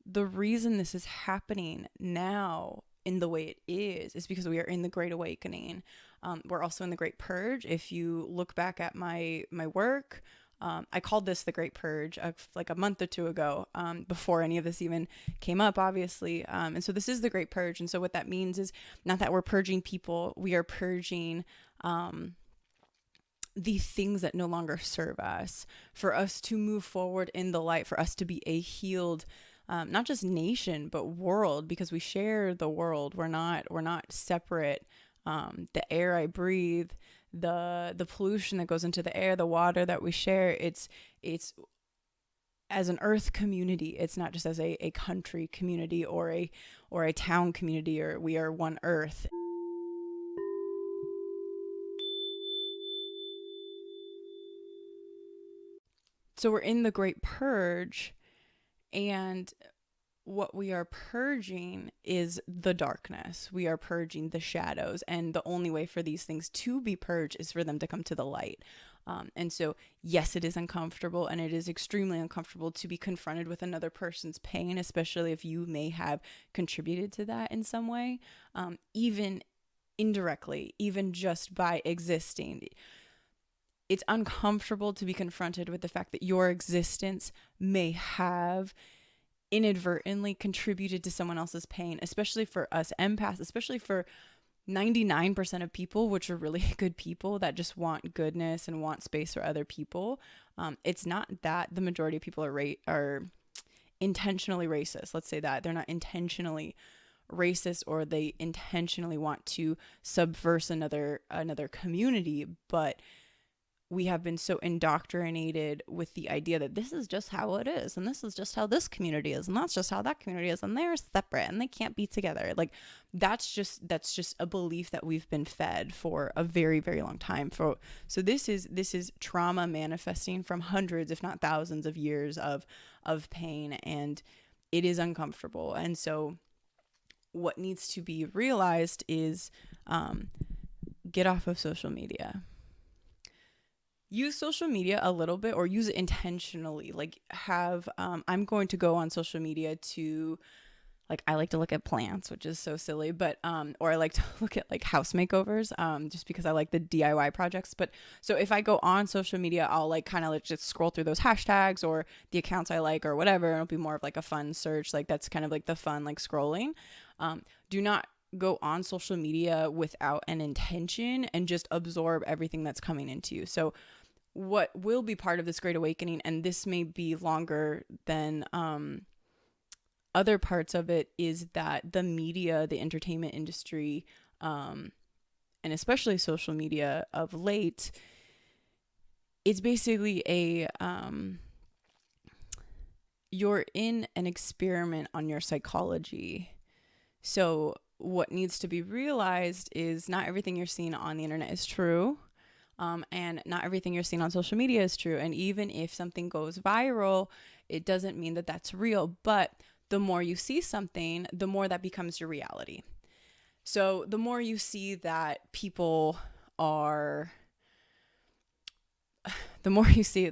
the reason this is happening now in the way it is because we are in the Great Awakening. We're also in the Great Purge. If you look back at my work, I called this the Great Purge like a month or two ago, before any of this even came up, obviously. And so this is the Great Purge. And so what that means is not that we're purging people, we are purging the things that no longer serve us, for us to move forward in the light, for us to be a healed, not just nation, but world, because we share the world. We're not separate. The air I breathe, the pollution that goes into the air, the water that we share, it's as an earth community. It's not just as a country community or a town community, or we are one earth. So we're in the Great Purge, and what we are purging is the darkness. We are purging the shadows, and the only way for these things to be purged is for them to come to the light. And so, yes, it is uncomfortable, and it is extremely uncomfortable to be confronted with another person's pain, especially if you may have contributed to that in some way, even indirectly, even just by existing. It's uncomfortable to be confronted with the fact that your existence may have inadvertently contributed to someone else's pain, especially for us empaths, especially for 99% of people, which are really good people that just want goodness and want space for other people. It's not that the majority of people are intentionally racist. Let's say that they're not intentionally racist, or they intentionally want to subvert another community, but we have been so indoctrinated with the idea that this is just how it is, and this is just how this community is, and that's just how that community is, and they're separate and they can't be together. Like that's just a belief that we've been fed for a very, very long time. So this is trauma manifesting from hundreds, if not thousands, of years of pain, and it is uncomfortable. And so what needs to be realized is get off of social media. Use social media a little bit, or use it intentionally. Like I'm going to go on social media to, like, I like to look at plants, which is so silly, but or I like to look at like house makeovers, just because I like the DIY projects. But so if I go on social media, I'll like kind of like just scroll through those hashtags or the accounts I like or whatever. It'll be more of like a fun search. Like that's kind of like the fun, like scrolling. Do not go on social media without an intention and just absorb everything that's coming into you. So what will be part of this Great Awakening, and this may be longer than other parts of it, is that the media, the entertainment industry, and especially social media of late, it's basically you're in an experiment on your psychology. So what needs to be realized is not everything you're seeing on the internet is true. And not everything you're seeing on social media is true. And even if something goes viral, it doesn't mean that that's real. But the more you see something, the more that becomes your reality. So the more you see that people are, the more you see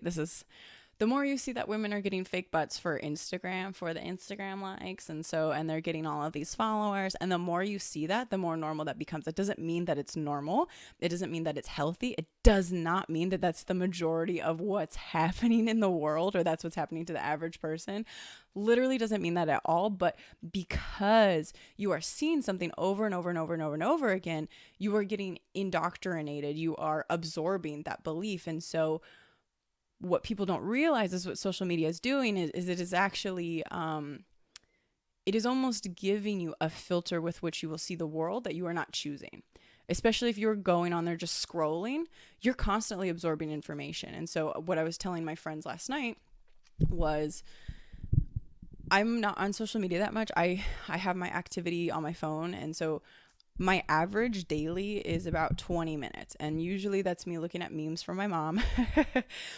that women are getting fake butts for Instagram, for the Instagram likes, and they're getting all of these followers, and the more you see that, the more normal that becomes. It doesn't mean that it's normal. It doesn't mean that it's healthy. It does not mean that that's the majority of what's happening in the world, or that's what's happening to the average person. Literally doesn't mean that at all. But because you are seeing something over and over and over and over and over again, you are getting indoctrinated. You are absorbing that belief. And so what people don't realize is what social media is doing is it is actually, it is almost giving you a filter with which you will see the world that you are not choosing. Especially if you're going on there just scrolling, you're constantly absorbing information. And so what I was telling my friends last night was, I'm not on social media that much. I have my activity on my phone. And so my average daily is about 20 minutes. And usually that's me looking at memes from my mom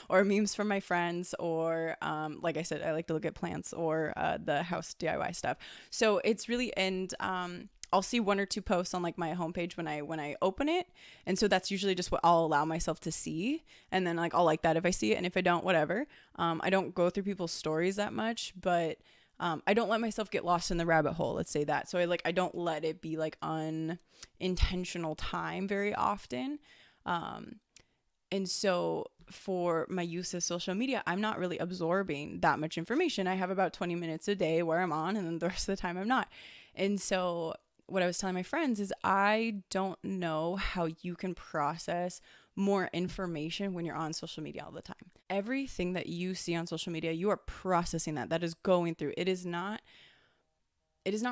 or memes from my friends, or like I said, I like to look at plants or the house DIY stuff. So it's really, and I'll see one or two posts on like my homepage when I open it. And so that's usually just what I'll allow myself to see. And then like I'll like that if I see it, and if I don't, whatever. I don't go through people's stories that much, but I don't let myself get lost in the rabbit hole. Let's say that. So I don't let it be like unintentional time very often. And so for my use of social media, I'm not really absorbing that much information. I have about 20 minutes a day where I'm on, and then the rest of the time I'm not. And so what I was telling my friends is I don't know how you can process more information when you're on social media all the time. Everything that you see on social media, you are processing that is going through. It is not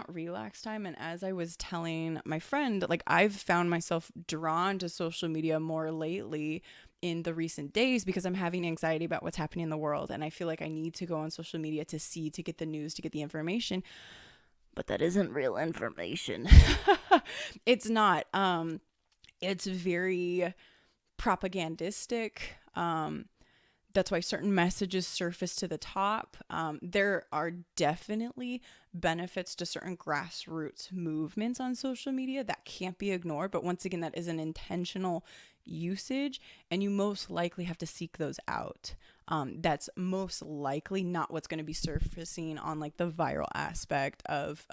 relax time. And as I was telling my friend, like I've found myself drawn to social media more lately in the recent days because I'm having anxiety about what's happening in the world. And I feel like I need to go on social media to get the news, to get the information. But that isn't real information. It's not. It's very propagandistic. That's why certain messages surface to the top. There are definitely benefits to certain grassroots movements on social media that can't be ignored. But once again, that is an intentional usage, and you most likely have to seek those out. That's most likely not what's going to be surfacing on like the viral aspect of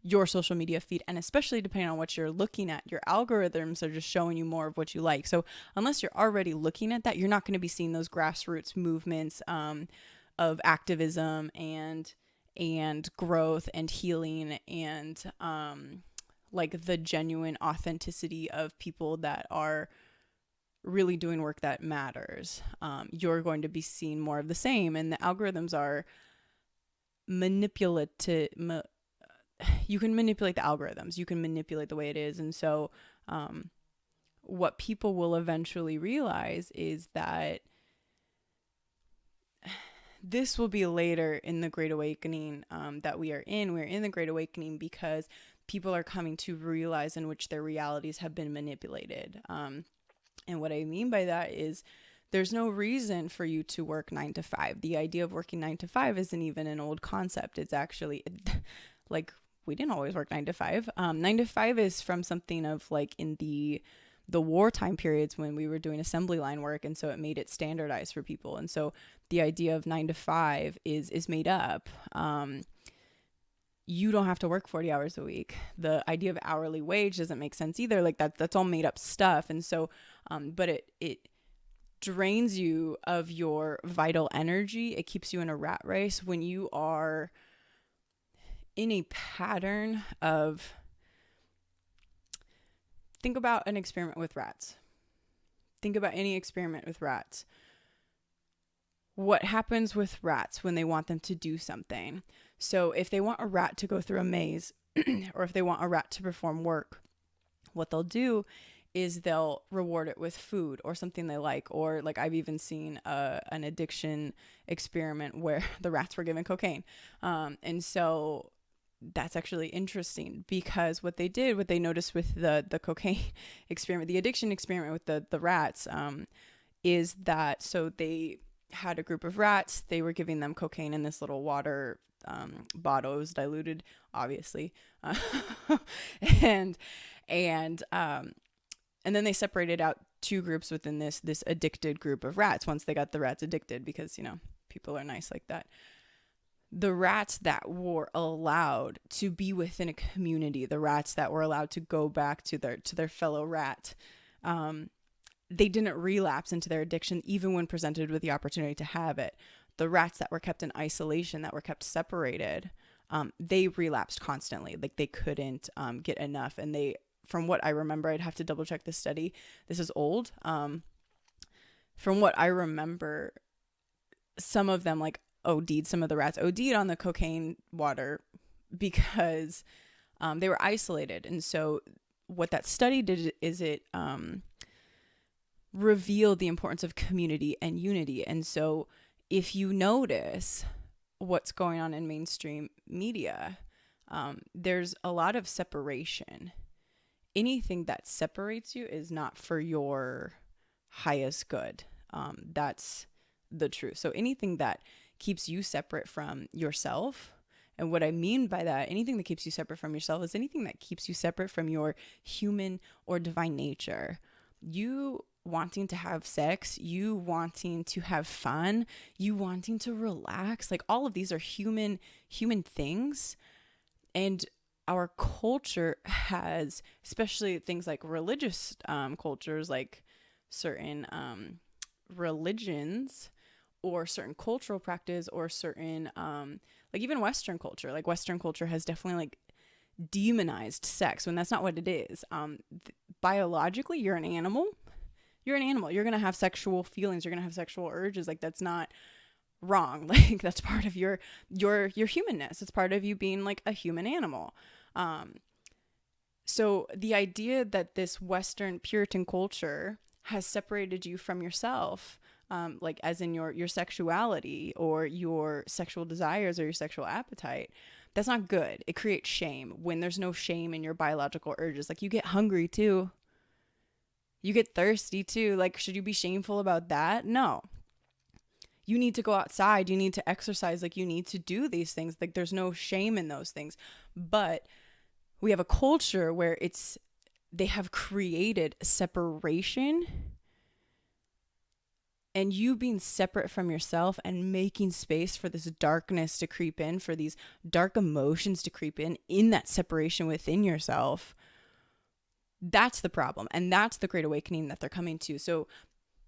your social media feed. And especially depending on what you're looking at, your algorithms are just showing you more of what you like. So unless you're already looking at that, you're not going to be seeing those grassroots movements of activism and growth and healing and like the genuine authenticity of people that are really doing work that matters. You're going to be seeing more of the same, and the algorithms are manipulative. You can manipulate the algorithms. You can manipulate the way it is. And so what people will eventually realize is that this will be later in the Great Awakening that we are in. We're in the Great Awakening because people are coming to realize in which their realities have been manipulated. And what I mean by that is there's no reason for you to work 9 to 5. The idea of working 9 to 5 isn't even an old concept. It's actually like we didn't always work 9 to 5. 9 to 5 is from something of like in the wartime periods when we were doing assembly line work. And so it made it standardized for people. And so the idea of 9 to 5 is made up. You don't have to work 40 hours a week. The idea of hourly wage doesn't make sense either. Like that's all made up stuff. And so, but it drains you of your vital energy. It keeps you in a rat race when you are in a pattern of, think about an experiment with rats. Think about any experiment with rats. What happens with rats when they want them to do something? So if they want a rat to go through a maze or if they want a rat to perform work, what they'll do is they'll reward it with food or something they like. Or like I've even seen an addiction experiment where the rats were given cocaine. And so that's actually interesting because what they noticed with the cocaine experiment, the addiction experiment with the rats, is that so they had a group of rats. They were giving them cocaine in this little water bottle. It was diluted, obviously, and then they separated out two groups within this addicted group of rats. Once they got the rats addicted, because people are nice like that. The rats that were allowed to be within a community, the rats that were allowed to go back to their fellow rat, they didn't relapse into their addiction even when presented with the opportunity to have it. The rats that were kept in isolation, that were kept separated, they relapsed constantly. Like they couldn't get enough. And they, from what I remember, I'd have to double check the study. This is old. From what I remember, some of them some of the rats OD'd on the cocaine water because they were isolated. And so what that study did is it revealed the importance of community and unity. And so if you notice what's going on in mainstream media, there's a lot of separation. Anything that separates you is not for your highest good. That's the truth. So anything that keeps you separate from yourself, and what I mean by that, anything that keeps you separate from yourself is anything that keeps you separate from your human or divine nature. You wanting to have sex, you wanting to have fun, you wanting to relax, like all of these are human things. And our culture has, especially things like religious cultures, like certain religions or certain cultural practice or certain like even Western culture, like Western culture has definitely like demonized sex when that's not what it is. Biologically, you're an animal. You're going to have sexual feelings. You're going to have sexual urges. Like, that's not wrong. Like, that's part of your humanness. It's part of you being like a human animal. So the idea that this Western Puritan culture has separated you from yourself, like as in your sexuality or your sexual desires or your sexual appetite, that's not good. It creates shame when there's no shame in your biological urges. Like, you get hungry too. You get thirsty too. Like, should you be shameful about that? No. You need to go outside. You need to exercise. Like, you need to do these things. Like, there's no shame in those things. But we have a culture where they have created separation, and you being separate from yourself and making space for this darkness to creep in, for these dark emotions to creep in that separation within yourself. That's the problem. And that's the great awakening that they're coming to. So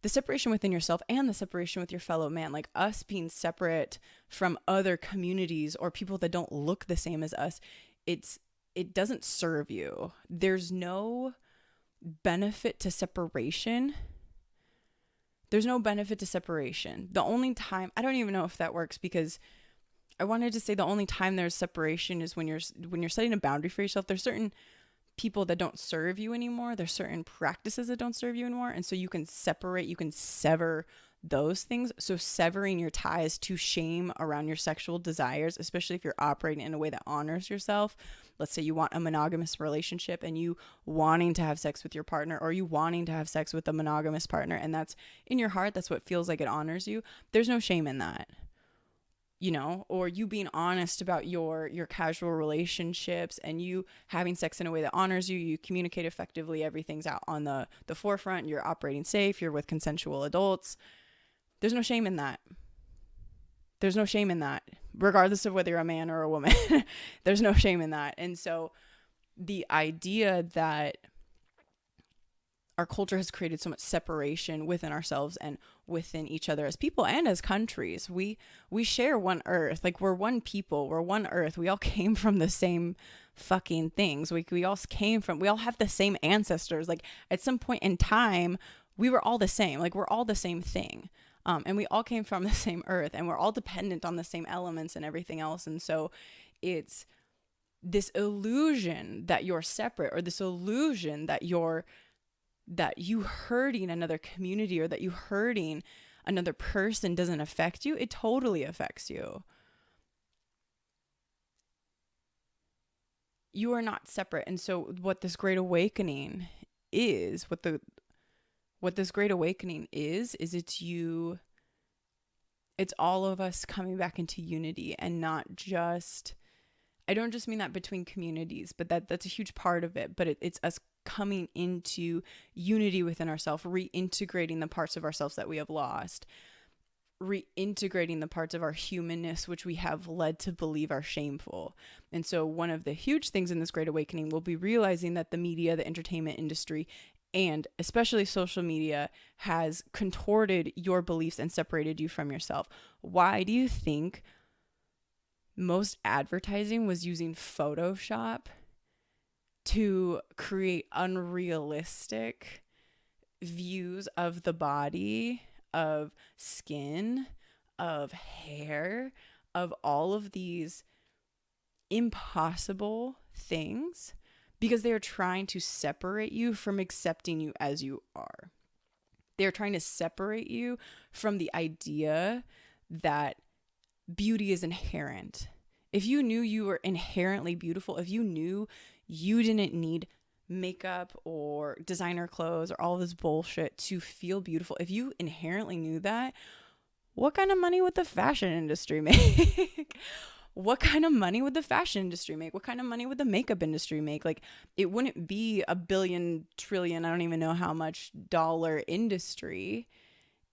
the separation within yourself and the separation with your fellow man, like us being separate from other communities or people that don't look the same as us, it doesn't serve you. There's no benefit to separation. There's no benefit to separation. The only time, I don't even know if that works, because I wanted to say the only time there's separation is when you're setting a boundary for yourself. There's certain people that don't serve you anymore. There's certain practices that don't serve you anymore. And so you can separate, you can sever those things. So severing your ties to shame around your sexual desires, especially if you're operating in a way that honors yourself. Let's say you want a monogamous relationship and you wanting to have sex with your partner, or you wanting to have sex with a monogamous partner, and that's in your heart, that's what feels like it honors you. There's no shame in that. You know, or you being honest about your casual relationships and you having sex in a way that honors you, you communicate effectively, everything's out on the forefront, you're operating safe, you're with consensual adults. There's no shame in that. There's no shame in that, regardless of whether you're a man or a woman. There's no shame in that. And so the idea that our culture has created so much separation within ourselves and within each other as people and as countries. We share one earth. Like, we're one people. We're one earth. We all came from the same fucking things. We all have the same ancestors. Like, at some point in time, we were all the same. Like, we're all the same thing. And we all came from the same earth, and we're all dependent on the same elements and everything else. And so it's this illusion that you're separate, or this illusion that you hurting another community or that you hurting another person doesn't affect you. It totally affects you. You are not separate. And so what this great awakening is, what this great awakening is it's all of us coming back into unity, and not just, I don't just mean that between communities, but that's a huge part of it. But it's us coming into unity within ourselves, reintegrating the parts of ourselves that we have lost, reintegrating the parts of our humanness which we have led to believe are shameful. And so one of the huge things in this great awakening will be realizing that the media, the entertainment industry, and especially social media has contorted your beliefs and separated you from yourself. Why do you think most advertising was using Photoshop to create unrealistic views of the body, of skin, of hair, of all of these impossible things? Because they are trying to separate you from accepting you as you are. They are trying to separate you from the idea that beauty is inherent. If you knew you were inherently beautiful, if you knew you didn't need makeup or designer clothes or all this bullshit to feel beautiful, if you inherently knew that, what kind of money would the fashion industry make? what kind of money would the fashion industry make? What kind of money would the makeup industry make? Like, it wouldn't be a billion, trillion, I don't even know how much dollar industry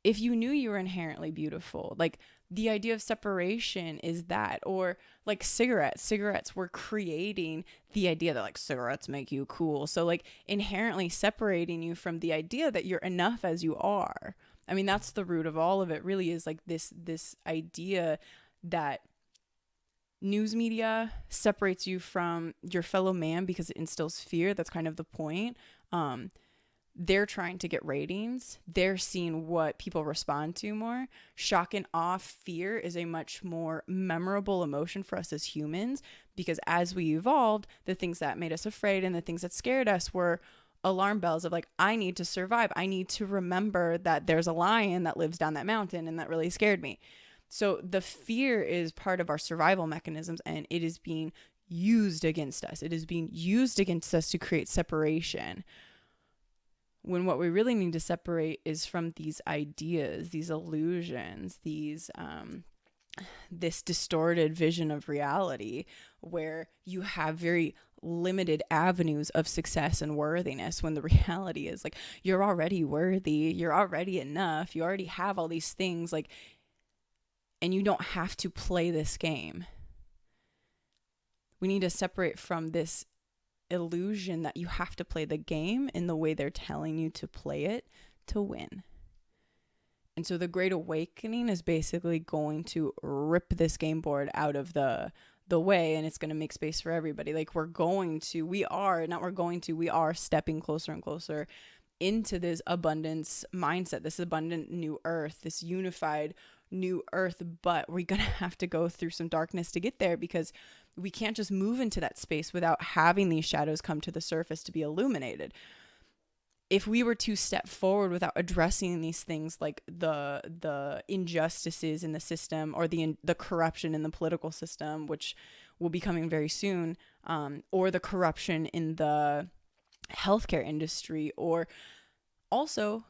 if you knew you were inherently beautiful. Like, the idea of separation is that. Or like cigarettes were creating the idea that like cigarettes make you cool, so like inherently separating you from the idea that you're enough as you are. I mean, that's the root of all of it, really, is like this idea that news media separates you from your fellow man because it instills fear. That's kind of the point. They're trying to get ratings. They're seeing what people respond to more. Shock and awe, fear is a much more memorable emotion for us as humans, because as we evolved, the things that made us afraid and the things that scared us were alarm bells of like, I need to survive. I need to remember that there's a lion that lives down that mountain, and that really scared me. So the fear is part of our survival mechanisms, and it is being used against us. It is being used against us to create separation, when what we really need to separate is from these ideas, these illusions, this distorted vision of reality, where you have very limited avenues of success and worthiness, when the reality is like, you're already worthy, you're already enough, you already have all these things, like, and you don't have to play this game. We need to separate from this illusion that you have to play the game in the way they're telling you to play it to win. And so the Great Awakening is basically going to rip this game board out of the way, and it's going to make space for everybody. Like, we are stepping closer and closer into this abundance mindset, this abundant new earth, this unified new earth. But we're going to have to go through some darkness to get there, because we can't just move into that space without having these shadows come to the surface to be illuminated. If we were to step forward without addressing these things, like the injustices in the system, or the corruption in the political system, which will be coming very soon, or the corruption in the healthcare industry, or also,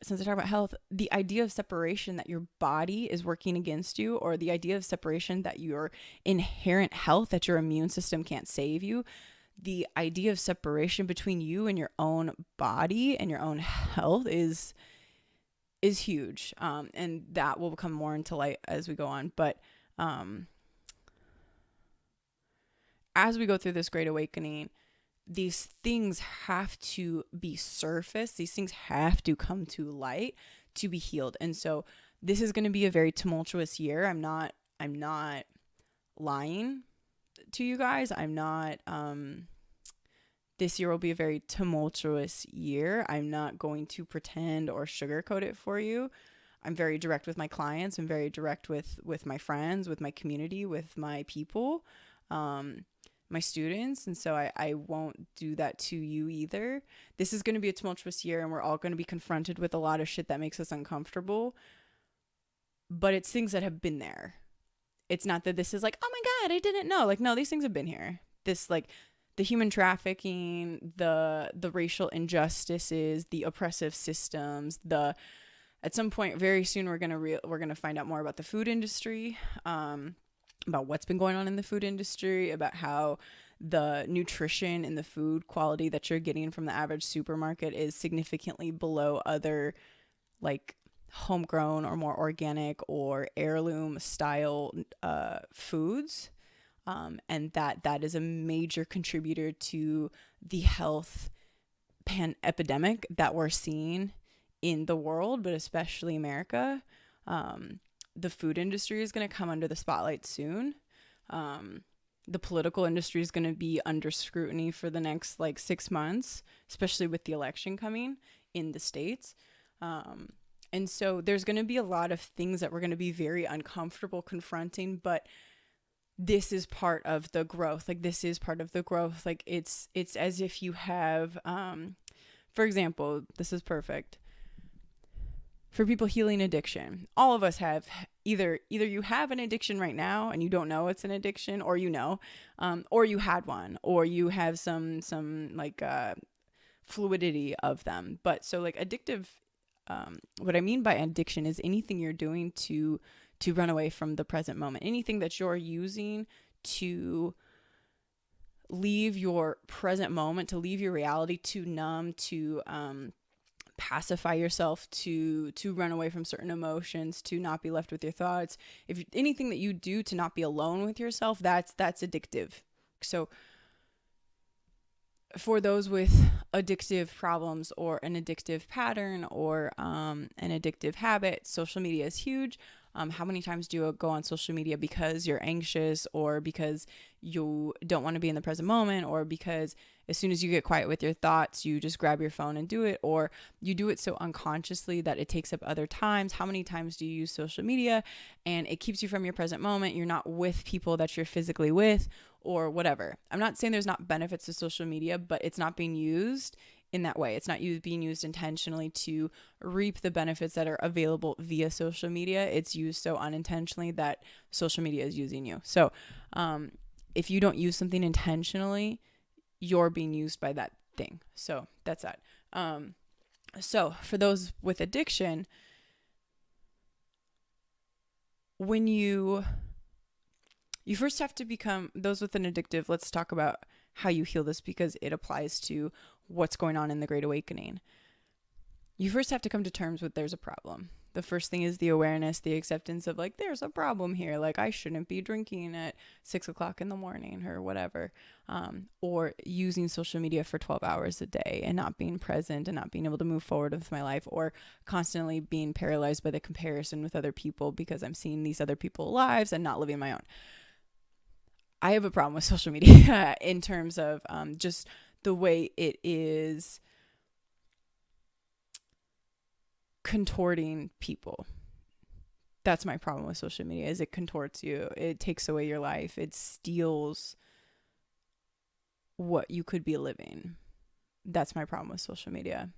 since I talk about health, the idea of separation, that your body is working against you, or the idea of separation that your inherent health, that your immune system can't save you, the idea of separation between you and your own body and your own health is huge. And that will come more into light as we go on. But as we go through this Great Awakening, these things have to be surfaced. These things have to come to light to be healed. And so this is going to be a very tumultuous year. I'm not lying to you guys. This year will be a very tumultuous year. I'm not going to pretend or sugarcoat it for you. I'm very direct with my clients. I'm very direct with my friends, with my community, with my people, my students. And so I won't do that to you either. This is going to be a tumultuous year, and we're all going to be confronted with a lot of shit that makes us uncomfortable. But it's things that have been there. It's not that this is like, oh my God, I didn't know. Like, no, these things have been here. This, like, the human trafficking, the racial injustices, the oppressive systems, at some point very soon we're gonna find out more about the food industry, about what's been going on in the food industry, about how the nutrition and the food quality that you're getting from the average supermarket is significantly below other, like, homegrown or more organic or heirloom style foods. And that is a major contributor to the health epidemic that we're seeing in the world, but especially America. The food industry is going to come under the spotlight soon. The political industry is going to be under scrutiny for the next 6 months, especially with the election coming in the States. And so there's going to be a lot of things that we're going to be very uncomfortable confronting, but this is part of the growth. This is part of the growth. It's as if you have, for example, this is perfect for people healing addiction. All of us have either you have an addiction right now and you don't know it's an addiction, or or you had one, or you have some fluidity of them. But so addictive, what I mean by addiction is anything you're doing to to run away from the present moment. Anything that you're using to leave your present moment, to leave your reality, to numb, to pacify yourself, to run away from certain emotions, to not be left with your thoughts. If anything that you do to not be alone with yourself, that's addictive. So for those with addictive problems or an addictive pattern or an addictive habit, social media is huge. How many times do you go on social media because you're anxious, or because you don't want to be in the present moment, or because as soon as you get quiet with your thoughts, you just grab your phone and do it, or you do it so unconsciously that it takes up other times? How many times do you use social media and it keeps you from your present moment? You're not with people that you're physically with, or whatever. I'm not saying there's not benefits to social media, but it's not being used in that way. It's not being used intentionally to reap the benefits that are available via social media. It's used so unintentionally that social media is using you. So if you don't use something intentionally, you're being used by that thing. So that's that. So for those with addiction, when you first have to become those with an addictive, let's talk about how you heal this, because it applies to what's going on in the Great Awakening. You first have to come to terms with there's a problem. The first thing is the awareness, the acceptance of like, there's a problem here. Like, I shouldn't be drinking at 6:00 in the morning or whatever. Or using social media for 12 hours a day and not being present and not being able to move forward with my life, or constantly being paralyzed by the comparison with other people because I'm seeing these other people's lives and not living my own. I have a problem with social media in terms of just the way it is contorting people. That's my problem with social media, is it contorts you. It takes away your life. It steals what you could be living. That's my problem with social media.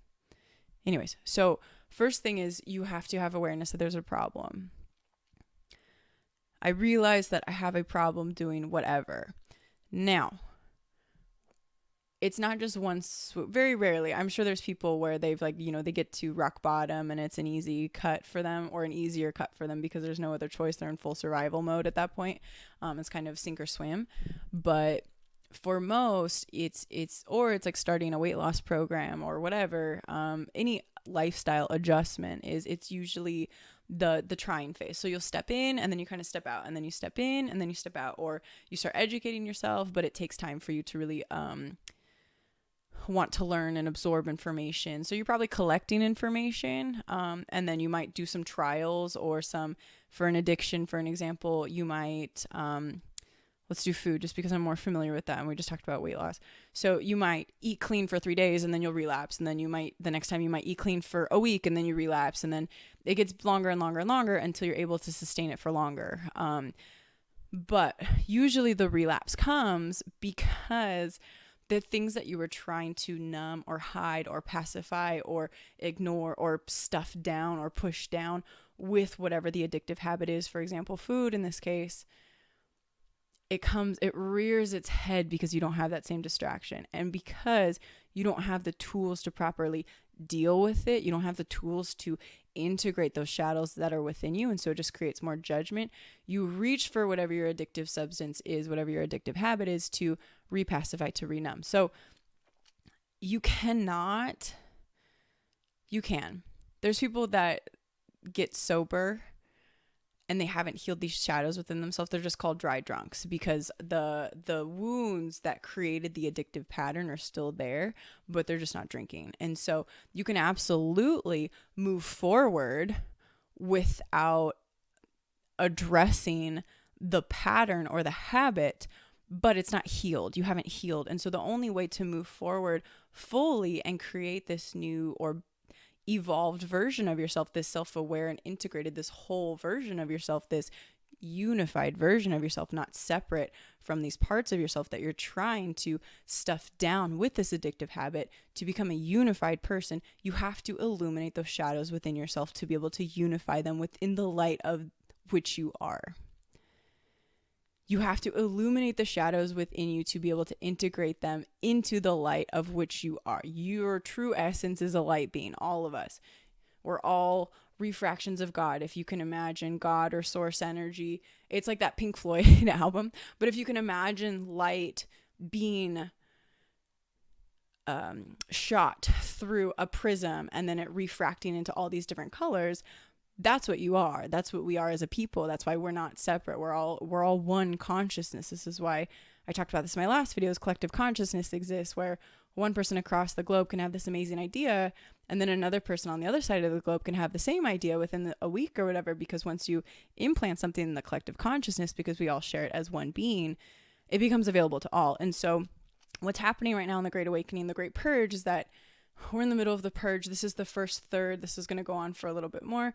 Anyways, so first thing is you have to have awareness that there's a problem. I realize that I have a problem doing whatever. Now, it's not just once, very rarely. I'm sure there's people where they've they get to rock bottom and it's an easy cut for them, or an easier cut for them because there's no other choice. They're in full survival mode at that point. It's kind of sink or swim. But for most, it's like starting a weight loss program or whatever. Any lifestyle adjustment it's usually the trying phase. So you'll step in and then you kind of step out, and then you step in and then you step out, or you start educating yourself, but it takes time for you to really want to learn and absorb information. So you're probably collecting information, and then you might do some trials, or for an addiction, for an example, you might let's do food just because I'm more familiar with that, and we just talked about weight loss. So you might eat clean for 3 days and then you'll relapse, and then the next time you might eat clean for a week and then you relapse, and then it gets longer and longer and longer until you're able to sustain it for longer. But usually the relapse comes because the things that you were trying to numb or hide or pacify or ignore or stuff down or push down with whatever the addictive habit is, for example, food in this case, it rears its head because you don't have that same distraction. And because you don't have the tools to properly deal with it, you don't have the tools to integrate those shadows that are within you, and so it just creates more judgment. You reach for whatever your addictive substance is, whatever your addictive habit is, to repacify, to renumb. So there's people that get sober and they haven't healed these shadows within themselves. They're just called dry drunks because the wounds that created the addictive pattern are still there, but they're just not drinking. And so you can absolutely move forward without addressing the pattern or the habit, but it's not healed. You haven't healed. And so the only way to move forward fully and create this new or evolved version of yourself, this self-aware and integrated, this whole version of yourself, this unified version of yourself, not separate from these parts of yourself that you're trying to stuff down with this addictive habit, to become a unified person, you have to illuminate those shadows within yourself to be able to unify them within the light of which you are. You have to illuminate the shadows within you to be able to integrate them into the light of which you are. Your true essence is a light being, all of us. We're all refractions of God. If you can imagine God or source energy, it's like that Pink Floyd album. But if you can imagine light being shot through a prism and then it refracting into all these different colors, that's what you are. That's what we are as a people. That's why we're not separate. We're all one consciousness. This is why I talked about this in my last videos. Collective consciousness exists, where one person across the globe can have this amazing idea, and then another person on the other side of the globe can have the same idea within a week or whatever, because once you implant something in the collective consciousness, because we all share it as one being, it becomes available to all. And so what's happening right now in the Great Awakening, the Great Purge, is that we're in the middle of the purge. This is the first third. This is going to go on for a little bit more.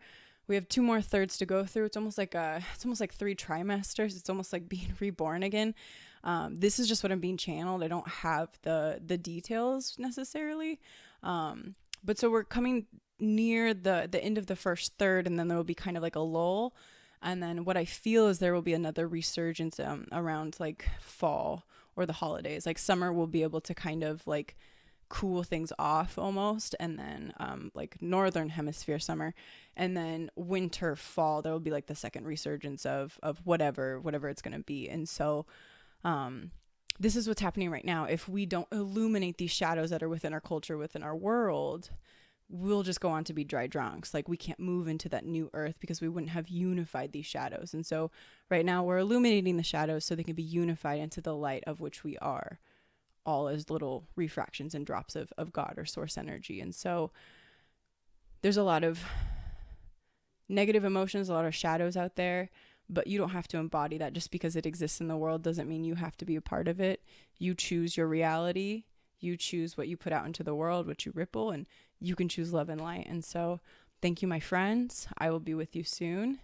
We have 2 more thirds to go through. It's almost like 3 trimesters. It's almost like being reborn again. This is just what I'm being channeled. I don't have the details necessarily. But so we're coming near the end of the first third, and then there will be kind of like a lull. And then what I feel is there will be another resurgence around like fall or the holidays. Like summer will be able to kind of like cool things off almost, and then like northern hemisphere summer, and then winter fall there will be like the second resurgence of whatever it's going to be. And so this is what's happening right now. If we don't illuminate these shadows that are within our culture, within our world, we'll just go on to be dry drunks. Like we can't move into that new earth because we wouldn't have unified these shadows. And so right now we're illuminating the shadows so they can be unified into the light of which we are, all as little refractions and drops of God or source energy. And so there's a lot of negative emotions, a lot of shadows out there, but you don't have to embody that. Just because it exists in the world doesn't mean you have to be a part of it. You choose your reality. You choose what you put out into the world, what you ripple, and you can choose love and light. And so thank you, my friends. I will be with you soon.